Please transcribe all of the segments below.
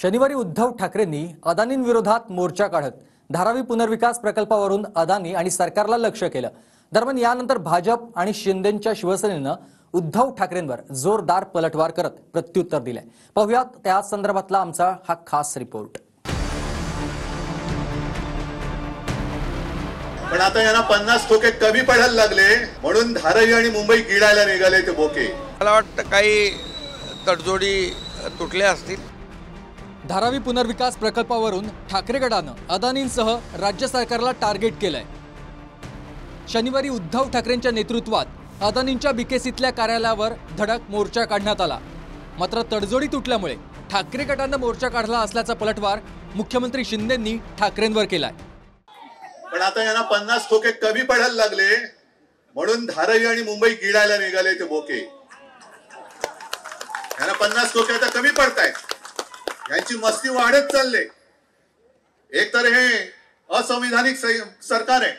शनिवारी उद्धव ठाकरेंनी अदानींविरोधात मोर्चा काढत धारावी पुनर्विकास प्रकल्पावरून अदानी आणि सरकारला लक्ष्य केलं। दरम्यान यानंतर भाजप आणि शिंदेंच्या शिवसेनेनं उद्धव ठाकरेंवर जोरदार पलटवार करत प्रत्युत्तर दिले। पाहुयात त्या संदर्भातला आमचा हा खास रिपोर्ट। पण आता यांना 50 ठोके कमी पडायला लागले म्हणून धारावी आणि मुंबई गिळायला निघाले ते बोके। मला वाटतं काही तडजोडी तुटल्या असतील। धारावी पुनर्विकास प्रकल्पावरून ठाकरे गटानं अदानींसह राज्य सरकारला टार्गेट केलंय। शनिवारी उद्धव ठाकरेंच्या नेतृत्वात अदानींच्या बीकेसीतल्या कार्यालयावर धडक मोर्चा काढण्यात आला। मात्र तडजोडी तुटल्यामुळे ठाकरे गटानं मोर्चा काढला असल्याचा पलटवार मुख्यमंत्री शिंदेंनी ठाकरेंवर केलाय। पण आता यांना 50 ठोके कमी पडायला लागले म्हणून धारावी आणि मुंबई गिळायला निघाले ते बोके। यांना 50 ठोके आता कमी पडतायत, यांची मस्ती वाढत चालले। एक तर हे असंविधानिक सरकार आहे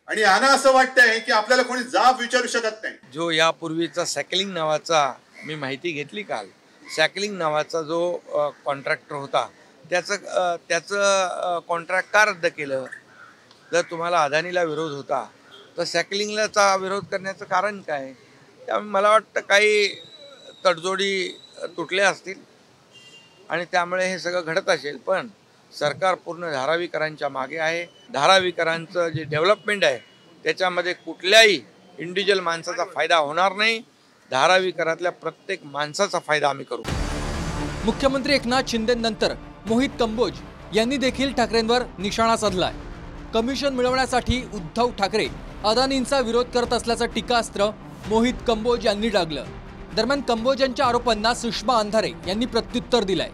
आणि यांना असं वाटतंय की आपल्याला कोणी जाब विचारू शकत नाही। जो यापूर्वीचा सॅकलिंग नावाचा मी माहिती घेतली काल, सॅकलिंग नावाचा जो कॉन्ट्रॅक्टर होता त्याचं कॉन्ट्रॅक्ट का रद्द केलं? जर तुम्हाला अदानीला विरोध होता तर सॅकलिंगलाचा विरोध करण्याचं कारण काय? त्यामुळे मला वाटतं काही तडजोडी तुटल्या असतील आणि त्यामुळे हे सगळं घडत असेल। पण सरकार पूर्ण धारावीकरांच्या मागे आहे। धारावीकरांचं जे डेव्हलपमेंट आहे त्याच्यामध्ये कुठल्याही इंडिव्हिज्युअल माणसाचा फायदा होणार नाही। धारावीकरातल्या प्रत्येक माणसाचा फायदा आम्ही करू। मुख्यमंत्री एकनाथ शिंदेनंतर मोहित कंबोज यांनी देखील ठाकरेंवर निशाणा साधलाय। कमिशन मिळवण्यासाठी उद्धव ठाकरे अदानींचा विरोध करत असल्याचं टीकास्त्र मोहित कंबोज यांनी डागलं। दरम्यान कंबोज यांच्या आरोपांना सुषमा अंधारे यांनी प्रत्युत्तर दिलंय।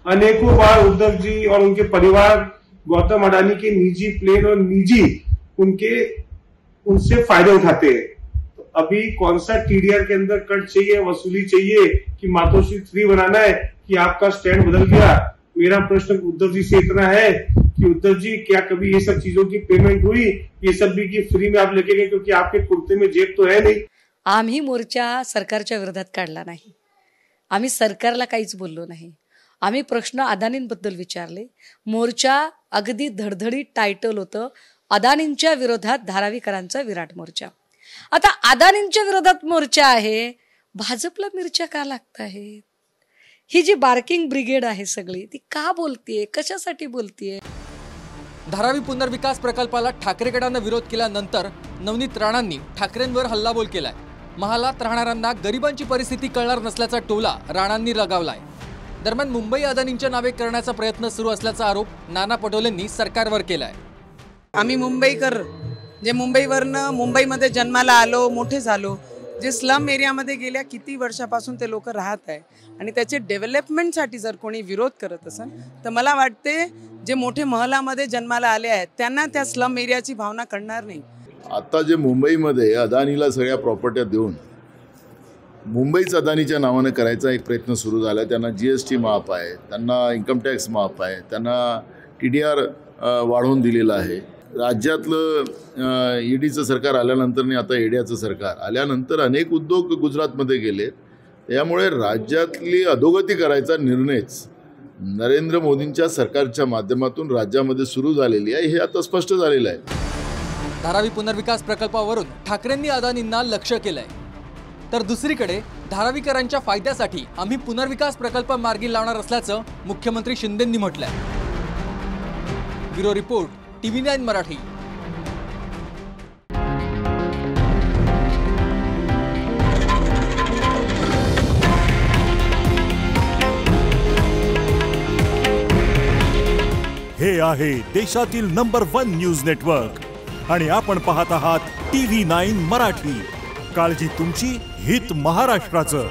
अनेकों बार उद्धव जी और उनके परिवार गौतम अडानी के निजी प्लेन और निजी उनसे फायदे उठाते हैं। तो अभी कौन सा टीडीआर के अंदर कट चाहिए, वसूली चाहिए कि मातोश्री 3 बनाना है कि आपका स्टैंड बदल गया? मेरा प्रश्न उद्धव जी से इतना है कि उद्धव जी क्या कभी ये सब चीजों की पेमेंट हुई? ये सब भी की फ्री में आप लेके गए क्योंकि आपके कुर्ते में जेब तो है नहीं। आम्ही मोर्चा सरकारच्या विरोधात काढला नाही, आम्ही सरकारला काहीच बोललो नाही। आम्ही प्रश्न अदानींबद्दल विचारले। मोर्चा अगदी धडधडीत टायटल होतं, अदानींच्या विरोधात धारावीकरांचा विराट मोर्चा। आता अदानींच्या विरोधात मोर्चा आहे, भाजपला मिरच्या का लागत आहेत? ही जी बार्किंग ब्रिगेड आहे सगळी ती का बोलतीये, कशासाठी बोलतीये? धारावी पुनर्विकास प्रकल्पाला ठाकरे गटानं विरोध केल्यानंतर नवनीत राणांनी ठाकरेंवर हल्लाबोल केलाय। महालात राहणाऱ्यांना गरिबांची परिस्थिती कळणार नसल्याचा टोला राणांनी लगावलाय। दरम्यान मुंबई अदानींच्या नावे करण्याचा प्रयत्न सुरू असल्याचा आरोप नाना पटोलेंनी सरकारवर केलाय। आम्ही मुंबईकर जे मुंबईवरनं मुंबईमध्ये जन्माला आलो, मोठे झालो, जे स्लम एरियामध्ये गेल्या किती वर्षापासून ते लोक राहत आहे आणि त्याचे डेव्हलपमेंटसाठी जर कोणी विरोध करत असेल तर मला वाटते जे मोठे महलामध्ये जन्माला आले आहेत त्यांना त्या स्लम एरियाची भावना कळणार नाही। आता जे मुंबईमध्ये अदानीला सगळ्या प्रॉपर्ट्या देऊन मुंबईच अदानीच्या नावानं करायचा एक प्रयत्न सुरू झाला। त्यांना GST माफ आहे, त्यांना इन्कम टॅक्स माफ आहे, त्यांना TDR वाढवून दिलेलं आहे। राज्यातलं ईडीचं सरकार आल्यानंतर आता एडियाचं सरकार आल्यानंतर अनेक उद्योग गुजरातमध्ये गेले। त्यामुळे राज्यातली अधोगती करायचा निर्णयच नरेंद्र मोदींच्या सरकारच्या माध्यमातून राज्यामध्ये सुरू झालेली आहे, हे आता स्पष्ट झालेलं आहे। धारावी पुनर्विकास प्रकल्पावरून ठाकरेंनी अदानींना लक्ष्य केलंय, तर दुसरीकडे धारावीकरांच्या फायद्यासाठी आम्ही पुनर्विकास प्रकल्प मार्गी लावणार असल्याचं मुख्यमंत्री शिंदेंनी म्हटलंय। Bureau report, TV9 Marathi. हे आहे देशातील नंबर 1 न्यूज नेटवर्क आणि आपण पाहत आहात TV9 मराठी। काळजी तुमची, हित महाराष्ट्राचं।